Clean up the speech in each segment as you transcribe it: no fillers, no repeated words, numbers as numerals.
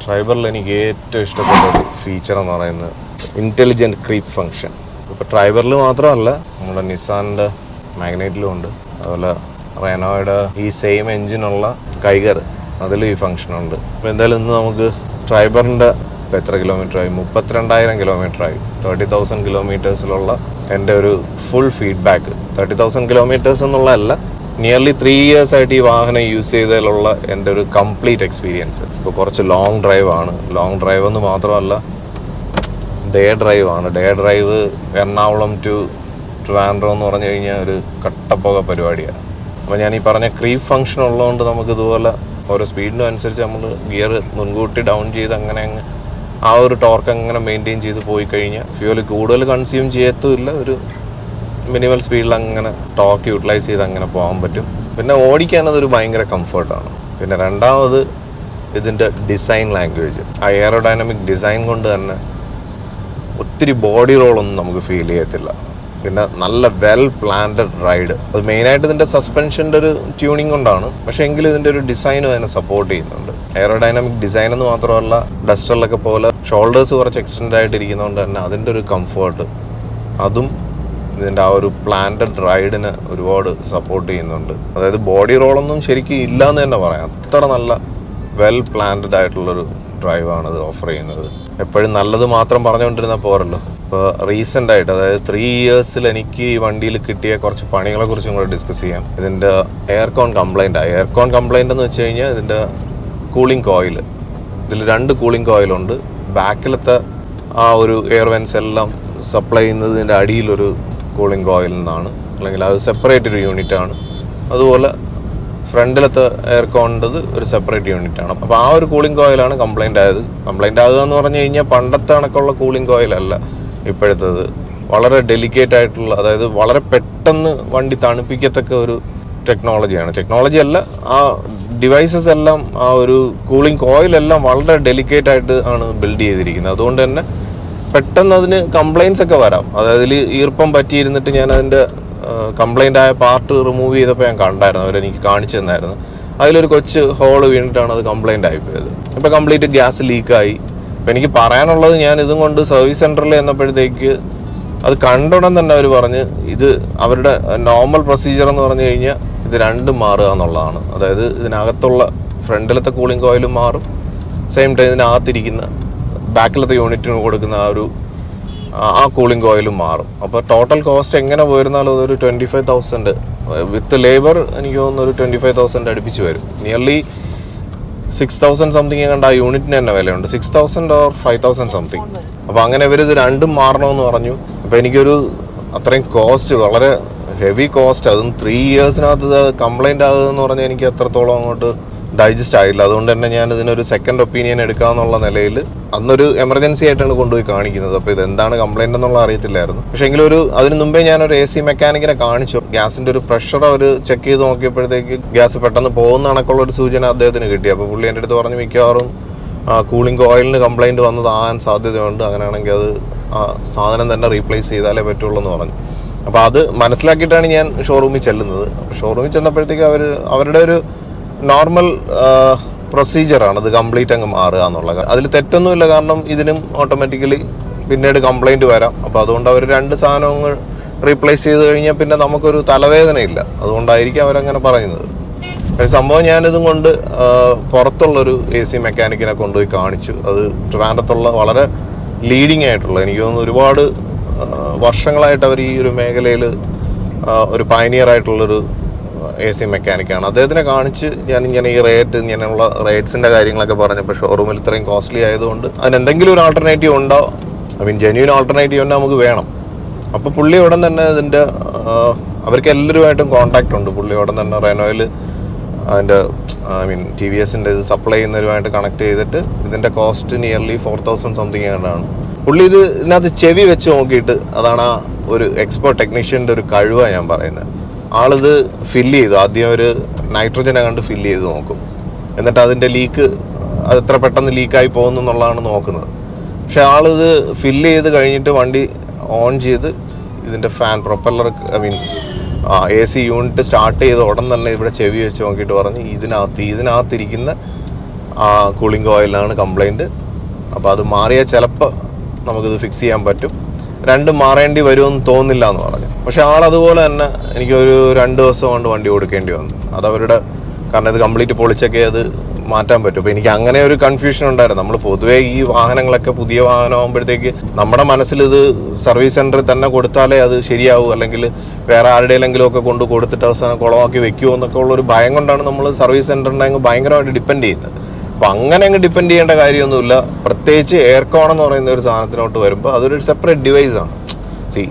ട്രൈബറിൽ എനിക്ക് ഏറ്റവും ഇഷ്ടപ്പെട്ട ഒരു ഫീച്ചർ എന്ന് പറയുന്നത് ഇൻ്റലിജൻറ്റ് ക്രീപ്പ് ഫംഗ്ഷൻ. ഇപ്പോൾ ട്രൈബറിൽ മാത്രമല്ല, നമ്മുടെ നിസാൻ്റെ മാഗ്നൈറ്റിലും ഉണ്ട്. അതുപോലെ റെനോയുടെ ഈ സെയിം എൻജിനുള്ള കൈഗർ, അതിലും ഈ ഫംഗ്ഷൻ ഉണ്ട്. അപ്പോൾ എന്തായാലും ഇന്ന് നമുക്ക് ട്രൈബറിൻ്റെ ഇപ്പോൾ എത്ര കിലോമീറ്ററായി? 32,000 കിലോമീറ്ററായി. 30,000 കിലോമീറ്റേഴ്സിലുള്ള എൻ്റെ ഒരു ഫുൾ ഫീഡ്ബാക്ക്. 30,000 കിലോമീറ്റേഴ്സ് എന്നുള്ളതല്ല, നിയർലി 3 years ആയിട്ട് ഈ വാഹനം യൂസ് ചെയ്തതിലുള്ള എൻ്റെ ഒരു കംപ്ലീറ്റ് എക്സ്പീരിയൻസ്. ഇപ്പോൾ കുറച്ച് ലോങ് ഡ്രൈവാണ്. ലോങ് ഡ്രൈവ് എന്ന് മാത്രമല്ല, ഡേ ഡ്രൈവാണ്. Day drive Ernakulam to Trivandrum എന്ന് പറഞ്ഞു കഴിഞ്ഞാൽ ഒരു കട്ടപ്പുക പരിപാടിയാണ്. അപ്പോൾ ഞാൻ ഈ പറഞ്ഞ ക്രീപ്പ് ഫംഗ്ഷൻ ഉള്ളതുകൊണ്ട് നമുക്ക് ഇതുപോലെ ഓരോ സ്പീഡിനും അനുസരിച്ച് നമ്മൾ ഗിയർ മുൻകൂട്ടി ഡൗൺ ചെയ്ത് അങ്ങനെ ആ ഒരു ടോർക്ക് അങ്ങനെ മെയിൻറ്റെയിൻ ചെയ്ത് പോയി കഴിഞ്ഞാൽ ഫ്യൂവൽ കൂടുതൽ കൺസ്യൂം ചെയ്യത്തുമില്ല. ഒരു മിനിമൽ സ്പീഡിൽ അങ്ങനെ ടോർക്ക് യൂട്ടിലൈസ് ചെയ്ത് അങ്ങനെ പോകാൻ പറ്റും. പിന്നെ ഓടിക്കാനതൊരു ഭയങ്കര കംഫർട്ടാണ്. പിന്നെ രണ്ടാമത് ഇതിൻ്റെ ഡിസൈൻ ലാംഗ്വേജ്. ആ എയറോഡൈനാമിക് ഡിസൈൻ കൊണ്ട് തന്നെ ഒത്തിരി ബോഡി റോളൊന്നും നമുക്ക് ഫീൽ ചെയ്യത്തില്ല. പിന്നെ നല്ല വെൽ പ്ലാൻഡ് റൈഡ്. അത് മെയിനായിട്ട് ഇതിൻ്റെ സസ്പെൻഷൻ്റെ ഒരു ട്യൂണിങ് കൊണ്ടാണ്. പക്ഷേ എങ്കിലും ഇതിൻ്റെ ഒരു ഡിസൈനും അതിനെ സപ്പോർട്ട് ചെയ്യുന്നുണ്ട്. എയറോഡൈനാമിക് ഡിസൈൻ എന്ന് മാത്രമല്ല, ഡസ്റ്ററിലൊക്കെ പോലെ ഷോൾഡേഴ്സ് കുറച്ച് എക്സ്റ്റെൻഡ് ആയിട്ടിരിക്കുന്നതുകൊണ്ട് തന്നെ അതിൻ്റെ ഒരു കംഫർട്ട്, അതും ഇതിൻ്റെ ആ ഒരു പ്ലാൻഡ് റൈഡിന് ഒരുപാട് സപ്പോർട്ട് ചെയ്യുന്നുണ്ട്. അതായത് ബോഡി റോളൊന്നും ശരിക്കും ഇല്ല എന്ന് തന്നെ പറയാം. അത്ര നല്ല വെൽ പ്ലാൻഡ് ആയിട്ടുള്ളൊരു ഡ്രൈവാണ് ഇത് ഓഫർ ചെയ്യുന്നത്. എപ്പോഴും നല്ലത് മാത്രം പറഞ്ഞുകൊണ്ടിരുന്നാൽ പോരല്ലോ. ഇപ്പോൾ റീസെൻ്റ് ആയിട്ട്, അതായത് 3 years എനിക്ക് ഈ വണ്ടിയിൽ കിട്ടിയ കുറച്ച് പണികളെ കുറിച്ചും കൂടെ ഡിസ്കസ് ചെയ്യാം. ഇതിൻ്റെ എയർകോൺ കംപ്ലൈൻറ്റാണ്. എയർകോൺ കംപ്ലൈൻ്റ് എന്ന് വെച്ച് കഴിഞ്ഞാൽ ഇതിൻ്റെ കൂളിംഗ് കോയിൽ, ഇതിൽ 2 കൂളിംഗ് കോയിലുണ്ട്. ബാക്കിലത്തെ ആ ഒരു എയർ വെൻസ് എല്ലാം സപ്ലൈ ചെയ്യുന്നതിൻ്റെ അടിയിലൊരു കൂളിംഗ് കോയിൽ നിന്നാണ്, അല്ലെങ്കിൽ അത് സെപ്പറേറ്റ് ഒരു യൂണിറ്റാണ്. അതുപോലെ ഫ്രണ്ടിലത്തെ എയർകോണിൻ്റെത് ഒരു സെപ്പറേറ്റ് യൂണിറ്റാണ്. അപ്പോൾ ആ ഒരു കൂളിംഗ് കോയിലാണ് കംപ്ലൈൻ്റ് ആയത്. കംപ്ലൈൻ്റ് ആകുക എന്ന് പറഞ്ഞു കഴിഞ്ഞാൽ പണ്ടത്തെ കണക്കുള്ള കൂളിംഗ് കോയിലല്ല ഇപ്പോഴത്തേത്. വളരെ ഡെലിക്കേറ്റ് ആയിട്ടുള്ള, അതായത് വളരെ പെട്ടെന്ന് വണ്ടി തണുപ്പിക്കത്തക്ക ഒരു ടെക്നോളജിയാണ്. ടെക്നോളജി അല്ല, ആ ഡിവൈസസ് എല്ലാം, ആ ഒരു കൂളിംഗ് കോയിലെല്ലാം വളരെ ഡെലിക്കേറ്റ് ആയിട്ട് ആണ് ബിൽഡ് ചെയ്തിരിക്കുന്നത്. അതുകൊണ്ട് തന്നെ പെട്ടെന്ന് അതിന് കംപ്ലൈൻസ് ഒക്കെ വരാം. അതായത് ഈർപ്പം പറ്റിയിരുന്നിട്ട് ഞാൻ അതിൻ്റെ കംപ്ലൈൻ്റ് ആയ പാർട്ട് റിമൂവ് ചെയ്തപ്പോൾ ഞാൻ കണ്ടായിരുന്നു, അവരെനിക്ക് കാണിച്ചു തന്നായിരുന്നു. അതിലൊരു കൊച്ച് ഹോള് വീണിട്ടാണ് അത് കംപ്ലൈൻ്റ് ആയിപ്പോയത്. ഇപ്പോൾ കംപ്ലീറ്റ് ഗ്യാസ് ലീക്കായി. അപ്പോൾ എനിക്ക് പറയാനുള്ളത്, ഞാൻ ഇതും കൊണ്ട് സർവീസ് സെൻറ്ററിൽ ചെന്നപ്പോഴത്തേക്ക് അത് കണ്ടുടൻ തന്നെ അവർ പറഞ്ഞ് ഇത് അവരുടെ നോർമൽ പ്രൊസീജിയർ എന്ന് പറഞ്ഞു കഴിഞ്ഞാൽ ഇത് രണ്ടും മാറുക എന്നുള്ളതാണ്. അതായത് ഇതിനകത്തുള്ള ഫ്രണ്ടിലത്തെ കൂളിംഗ് കോയിലും മാറും, സെയിം ടൈം ഇതിനകത്തിരിക്കുന്ന ബാക്കിലത്തെ യൂണിറ്റിന് കൊടുക്കുന്ന ആ കൂളിംഗ് കോയിലും മാറും. അപ്പോൾ ടോട്ടൽ കോസ്റ്റ് എങ്ങനെ പോയിരുന്നാലും അതൊരു 25,000 വിത്ത് ലേബർ എനിക്ക് തോന്നുന്നു ഒരു 25,000 അടുപ്പിച്ച് വരും. നിയർലി 6,000 സംതിങ് കണ്ട ആ യൂണിറ്റിന് തന്നെ വിലയുണ്ട്. 6,000 or 5,000 സംതിങ്. അപ്പോൾ അങ്ങനെ ഇവരിത് രണ്ടും മാറണമെന്ന് പറഞ്ഞു. അപ്പോൾ എനിക്കൊരു അത്രയും കോസ്റ്റ്, വളരെ ഹെവി കോസ്റ്റ്, അതും 3 yearsനകത്ത് ഇത് കംപ്ലൈൻ്റ് ആകുമെന്ന് പറഞ്ഞാൽ എനിക്ക് എത്രത്തോളം അങ്ങോട്ട് ഡൈജസ്റ്റ് ആയില്ല. അതുകൊണ്ട് തന്നെ ഞാൻ ഇതിനൊരു സെക്കൻഡ് ഒപ്പീനിയൻ എടുക്കാമെന്നുള്ള നിലയിൽ അന്നൊരു എമർജൻസി ആയിട്ടാണ് കൊണ്ടുപോയി കാണിക്കുന്നത്. അപ്പോൾ ഇത് എന്താണ് കംപ്ലൈൻ്റ് എന്നുള്ള അറിയത്തില്ലായിരുന്നു. പക്ഷേ എങ്കിലും അതിന് മുമ്പേ ഞാനൊരു AC മെക്കാനിക്കിനെ കാണിച്ചു. ഗ്യാസിൻ്റെ ഒരു പ്രഷർ അവർ ചെക്ക് ചെയ്ത് നോക്കിയപ്പോഴത്തേക്ക് ഗ്യാസ് പെട്ടെന്ന് പോകുന്ന കണക്കുള്ള ഒരു സൂചന അദ്ദേഹത്തിന് കിട്ടി. അപ്പോൾ പുള്ളി എൻ്റെ അടുത്ത് പറഞ്ഞ് മിക്കവാറും കൂളിംഗ് ഓയിലിന് കംപ്ലൈൻറ്റ് വന്നതാകാൻ സാധ്യതയുണ്ട്, അങ്ങനെയാണെങ്കിൽ അത് സാധനം തന്നെ റീപ്ലേസ് ചെയ്താലേ പറ്റുള്ളൂ എന്ന് പറഞ്ഞു. അപ്പോൾ അത് മനസ്സിലാക്കിയിട്ടാണ് ഞാൻ ഷോറൂമിൽ ചെല്ലുന്നത്. അപ്പോൾ ഷോറൂമിൽ ചെന്നപ്പോഴത്തേക്ക് അവരുടെ ഒരു നോർമൽ പ്രൊസീജിയറാണ് ഇത് കംപ്ലീറ്റ് അങ്ങ് മാറുക എന്നുള്ളത്. അതിൽ തെറ്റൊന്നുമില്ല, കാരണം ഇതിനും ഓട്ടോമാറ്റിക്കലി പിന്നീട് കംപ്ലൈൻറ്റ് വരാം. അപ്പോൾ അതുകൊണ്ട് അവർ 2 സാധനങ്ങൾ റീപ്ലേസ് ചെയ്ത് കഴിഞ്ഞാൽ പിന്നെ നമുക്കൊരു തലവേദനയില്ല. അതുകൊണ്ടായിരിക്കും അവരങ്ങനെ പറയുന്നത്. സംഭവം ഞാനിതും കൊണ്ട് പുറത്തുള്ളൊരു AC മെക്കാനിക്കിനെ കൊണ്ടുപോയി കാണിച്ചു. അത് ട്രിവാൻഡ്രത്തുള്ള വളരെ ലീഡിങ് ആയിട്ടുള്ള, എനിക്ക് തോന്നുന്നു ഒരുപാട് വർഷങ്ങളായിട്ട് അവർ ഈ ഒരു മേഖലയിൽ ഒരു പയനിയർ ആയിട്ടുള്ളൊരു AC മെക്കാനിക്കാണ്. അദ്ദേഹത്തിനെ കാണിച്ച് ഞാനിങ്ങനെ ഈ ഇങ്ങനെയുള്ള റേറ്റ്സിൻ്റെ കാര്യങ്ങളൊക്കെ പറഞ്ഞപ്പോൾ ഷോറൂമിൽ ഇത്രയും കോസ്റ്റ്ലി ആയതുകൊണ്ട് അതിനെന്തെങ്കിലും ഒരു ആൾട്ടർനേറ്റീവ് ഉണ്ടോ, ജെന്യൂൻ ആൾട്ടർനേറ്റീവ് തന്നെ നമുക്ക് വേണം. അപ്പോൾ പുള്ളി ഉടൻ തന്നെ ഇതിൻ്റെ അവർക്ക് എല്ലാവരുമായിട്ടും കോൺടാക്റ്റ് ഉണ്ട്. പുള്ളി ഉടൻ തന്നെ റെനോയിൽ അതിൻ്റെ TVSൻ്റെ ഇത് സപ്ലൈ ചെയ്യുന്നവരുമായിട്ട് കണക്ട് ചെയ്തിട്ട് ഇതിൻ്റെ കോസ്റ്റ് നിയർലി 4,000 സംതിങ് ആണ്ടാണ്. പുള്ളി ഇതിനകത്ത് ചെവി വെച്ച് നോക്കിയിട്ട്, അതാണ് ആ ഒരു എക്സ്പേർട്ട് ടെക്നീഷ്യൻ്റെ ഒരു കഴിവാണ് ഞാൻ പറയുന്നത്. ആളിത് ഫില്ല് ചെയ്തു. ആദ്യം ഒരു നൈട്രജനെ കണ്ട് ഫില്ല് ചെയ്ത് നോക്കും. എന്നിട്ട് അതിൻ്റെ ലീക്ക്, അത് എത്ര പെട്ടെന്ന് ലീക്കായി പോകുന്നു എന്നുള്ളതാണ് നോക്കുന്നത്. പക്ഷെ ആളിത് ഫില്ല് ചെയ്ത് കഴിഞ്ഞിട്ട് വണ്ടി ഓൺ ചെയ്ത് ഇതിൻ്റെ fan propeller AC unit start ചെയ്ത ഉടൻ തന്നെ ഇവിടെ ചെവി വെച്ച് നോക്കിയിട്ട് പറഞ്ഞ് ഇതിനകത്തിരിക്കുന്ന ആ കൂളിംഗ് കോയിലാണ് കംപ്ലൈൻറ്റ്. അപ്പോൾ അത് മാറിയാൽ ചിലപ്പോൾ നമുക്കിത് ഫിക്സ് ചെയ്യാൻ പറ്റും. രണ്ടും മാറേണ്ടി വരുമെന്ന് തോന്നുന്നില്ല എന്ന് പറഞ്ഞു. പക്ഷേ ആളതുപോലെ തന്നെ എനിക്കൊരു 2 ദിവസം കൊണ്ട് വണ്ടി കൊടുക്കേണ്ടി വന്നു. അതവരുടെ കാരണം ഇത് കംപ്ലീറ്റ് പൊളിച്ചൊക്കെ അത് മാറ്റാൻ പറ്റും. അപ്പോൾ എനിക്ക് അങ്ങനെ ഒരു കൺഫ്യൂഷൻ ഉണ്ടായിരുന്നു. നമ്മൾ പൊതുവേ ഈ വാഹനങ്ങളൊക്കെ പുതിയ വാഹനമാകുമ്പോഴത്തേക്ക് നമ്മുടെ മനസ്സിൽ ഇത് സർവീസ് സെൻറ്ററിൽ തന്നെ കൊടുത്താലേ അത് ശരിയാവും, അല്ലെങ്കിൽ വേറെ ആരുടെയെങ്കിലും ഒക്കെ കൊണ്ട് കൊടുത്തിട്ട് അവസാനം കുളമാക്കി വെക്കുമോ എന്നൊക്കെ ഉള്ളൊരു ഭയം കൊണ്ടാണ് നമ്മൾ സർവീസ് സെൻറ്ററിനെ അങ്ങ് ഭയങ്കരമായിട്ട് ഡിപ്പെൻഡ് ചെയ്യുന്നത്. അപ്പോൾ അങ്ങനെ അങ്ങ് ഡിപ്പെൻഡ് ചെയ്യേണ്ട കാര്യമൊന്നുമില്ല. പ്രത്യേകിച്ച് എയർകോൺ എന്ന് പറയുന്ന ഒരു സാധനത്തിനോട്ട് വരുമ്പോൾ അതൊരു സെപ്പറേറ്റ് ഡിവൈസാണ്.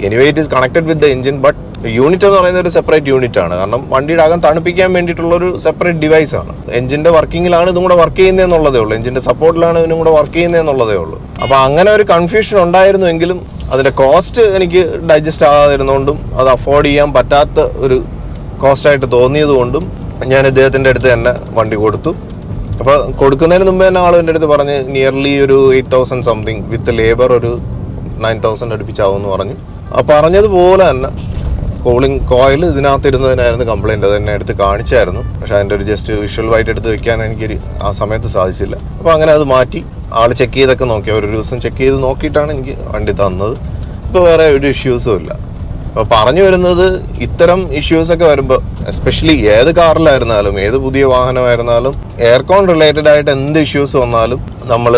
Anyway it is connected with the engine, but unit എന്ന് പറയുന്ന ഒരു സെപ്പറേറ്റ് യൂണിറ്റ് ആണ്. കാരണം വണ്ടിയുടെ അകം തണുപ്പിക്കാൻ വേണ്ടിയിട്ടുള്ളൊരു സെപ്പറേറ്റ് ഡിവൈസ് ആണ്. എഞ്ചിന്റെ വർക്കിങ്ങിലാണ് ഇതും കൂടെ വർക്ക് ചെയ്യുന്നതെന്നുള്ളതേ ഉള്ളൂ, എഞ്ചിന്റെ സപ്പോർട്ടിലാണ് ഇതിനും കൂടെ വർക്ക് ചെയ്യുന്നതെന്നുള്ളതേ ഉള്ളൂ. അപ്പോൾ അങ്ങനെ ഒരു കൺഫ്യൂഷൻ ഉണ്ടായിരുന്നുവെങ്കിലും അതിന്റെ കോസ്റ്റ് എനിക്ക് ഡൈജസ്റ്റ് ആകാതിരുന്നുകൊണ്ടും അത് അഫോർഡ് ചെയ്യാൻ പറ്റാത്ത ഒരു കോസ്റ്റായിട്ട് തോന്നിയത് കൊണ്ടും ഞാൻ ഇദ്ദേഹത്തിൻ്റെ അടുത്ത് തന്നെ വണ്ടി കൊടുത്തു. അപ്പോൾ കൊടുക്കുന്നതിന് മുമ്പ് തന്നെ ആൾ എൻ്റെ അടുത്ത് പറഞ്ഞ് നിയർലി ഒരു 8,000 സംതിങ് വിത്ത് ലേബർ ഒരു 9,000 അടുപ്പിച്ചാവും എന്ന് പറഞ്ഞു. ആ പറഞ്ഞതുപോലെ തന്നെ കൂളിംഗ് കോയിൽ ഇതിനകത്ത് ഇരുന്നതിനായിരുന്നു കംപ്ലൈൻറ്റ്. അത് തന്നെ എടുത്ത് കാണിച്ചായിരുന്നു. പക്ഷേ അതിൻ്റെ ഒരു ജസ്റ്റ് വിഷ്വൽ എടുത്ത് വെക്കാൻ എനിക്ക് ആ സമയത്ത് സാധിച്ചില്ല. അപ്പോൾ അങ്ങനെ അത് മാറ്റി ആൾ ചെക്ക് ചെയ്തൊക്കെ നോക്കി. ഒരു ദിവസം ചെക്ക് ചെയ്ത് നോക്കിയിട്ടാണ് എനിക്ക് വണ്ടി തന്നത്. ഇപ്പോൾ വേറെ ഒരു ഇഷ്യൂസും ഇല്ല. അപ്പോൾ പറഞ്ഞു വരുന്നത് ഇത്തരം ഇഷ്യൂസൊക്കെ വരുമ്പോൾ എസ്പെഷ്യലി ഏത് കാറിലായിരുന്നാലും ഏത് പുതിയ വാഹനമായിരുന്നാലും എയർകോൺ റിലേറ്റഡ് ആയിട്ട് എന്ത് ഇഷ്യൂസ് വന്നാലും നമ്മൾ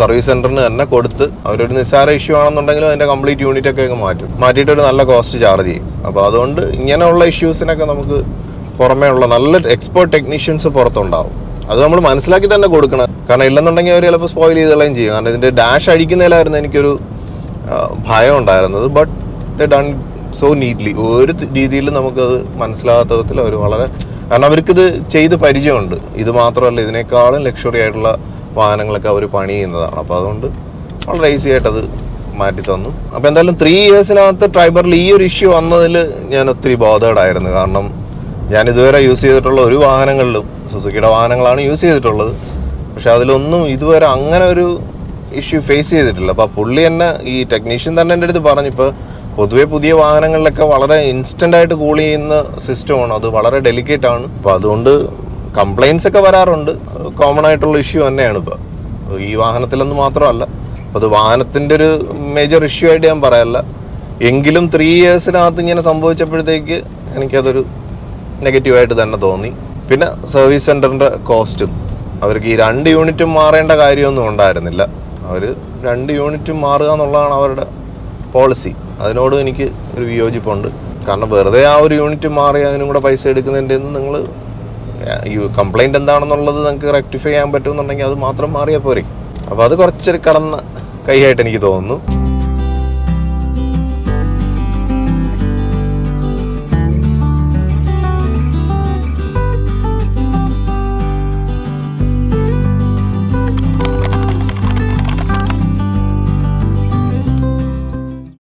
സർവീസ് സെൻറ്ററിന് തന്നെ കൊടുത്ത് അവരൊരു നിസ്സാര ഇഷ്യൂ ആണെന്നുണ്ടെങ്കിലും അതിൻ്റെ കംപ്ലീറ്റ് യൂണിറ്റ് ഒക്കെ മാറ്റിയിട്ട് ഒരു നല്ല കോസ്റ്റ് ചാർജ് ചെയ്യും. അപ്പോൾ അതുകൊണ്ട് ഇങ്ങനെയുള്ള ഇഷ്യൂസിനൊക്കെ നമുക്ക് പുറമേ ഉള്ള നല്ല എക്സ്പേർട്ട് ടെക്നീഷ്യൻസ് പുറത്തുണ്ടാവും. അത് നമ്മൾ മനസ്സിലാക്കി തന്നെ കൊടുക്കണം. കാരണം ഇല്ലെന്നുണ്ടെങ്കിൽ അവർ ചിലപ്പോൾ സ്പോയിൽ ചെയ്തുകളയും ചെയ്യും. കാരണം ഇതിൻ്റെ ഡാഷ് അടിക്കുന്നതിലായിരുന്നു എനിക്കൊരു ഭയം ഉണ്ടായിരുന്നത്. But done so neatly. ഒരു രീതിയിൽ നമുക്കത് മനസ്സിലാകാത്ത വിധത്തിൽ അവർ വളരെ, കാരണം അവർക്കിത് ചെയ്ത് പരിചയമുണ്ട്. ഇത് മാത്രമല്ല ഇതിനേക്കാളും ലക്ഷറി ആയിട്ടുള്ള വാഹനങ്ങളൊക്കെ അവർ പണി ചെയ്യുന്നതാണ്. അപ്പോൾ അതുകൊണ്ട് വളരെ ഈസി ആയിട്ടത് മാറ്റി തന്നു. അപ്പോൾ എന്തായാലും 3 ഇയേഴ്സിനകത്ത് ട്രൈബറിൽ ഈ ഒരു ഇഷ്യൂ വന്നതിൽ ഞാൻ ഒത്തിരി ബോധേഡായിരുന്നു. കാരണം ഞാൻ ഇതുവരെ യൂസ് ചെയ്തിട്ടുള്ള ഒരു വാഹനങ്ങളിലും സുസുക്കിയുടെ വാഹനങ്ങളാണ് യൂസ് ചെയ്തിട്ടുള്ളത്. പക്ഷെ അതിലൊന്നും ഇതുവരെ അങ്ങനെ ഒരു ഇഷ്യൂ ഫേസ് ചെയ്തിട്ടില്ല. അപ്പോൾ പുള്ളി തന്നെ ഈ ടെക്നീഷ്യൻ തന്നെ എൻ്റെ അടുത്ത് പറഞ്ഞു, ഇപ്പോൾ പൊതുവെ പുതിയ വാഹനങ്ങളിലൊക്കെ വളരെ ഇൻസ്റ്റൻ്റ് ആയിട്ട് കൂൾ ചെയ്യുന്ന സിസ്റ്റമാണ്, അത് വളരെ ഡെലിക്കേറ്റ് ആണ്. അപ്പോൾ അതുകൊണ്ട് കംപ്ലയിൻസ് ഒക്കെ വരാറുണ്ട്. കോമൺ ആയിട്ടുള്ള ഇഷ്യൂ തന്നെയാണ് ഇപ്പോൾ ഈ വാഹനത്തിലൊന്നും മാത്രമല്ല. അപ്പോൾ അത് വാഹനത്തിൻ്റെ ഒരു മേജർ ഇഷ്യൂ ആയിട്ട് ഞാൻ പറയല്ല. എങ്കിലും 3 ഇയേഴ്സിനകത്ത് ഇങ്ങനെ സംഭവിച്ചപ്പോഴത്തേക്ക് എനിക്കതൊരു നെഗറ്റീവായിട്ട് തന്നെ തോന്നി. പിന്നെ സർവീസ് സെൻറ്ററിൻ്റെ കോസ്റ്റും അവർക്ക് ഈ 2 യൂണിറ്റും മാറേണ്ട കാര്യമൊന്നും ഉണ്ടായിരുന്നില്ല. അവർ 2 യൂണിറ്റും മാറുക എന്നുള്ളതാണ് അവരുടെ പോളിസി. അതിനോട് എനിക്ക് ഒരു വിയോജിപ്പുണ്ട്. കാരണം വെറുതെ ആ ഒരു യൂണിറ്റ് മാറി അതിനും കൂടെ പൈസ എടുക്കുന്നതിൻ്റെ നിങ്ങൾ കംപ്ലൈൻറ്റ് എന്താണെന്നുള്ളത് നിങ്ങൾക്ക് റെക്ടിഫൈ ചെയ്യാൻ പറ്റുമെന്നുണ്ടെങ്കിൽ അത് മാത്രം മാറിയാൽ പോരെ. അപ്പോൾ അത് കുറച്ചൊരു കടന്ന കൈയായിട്ട് എനിക്ക് തോന്നുന്നു.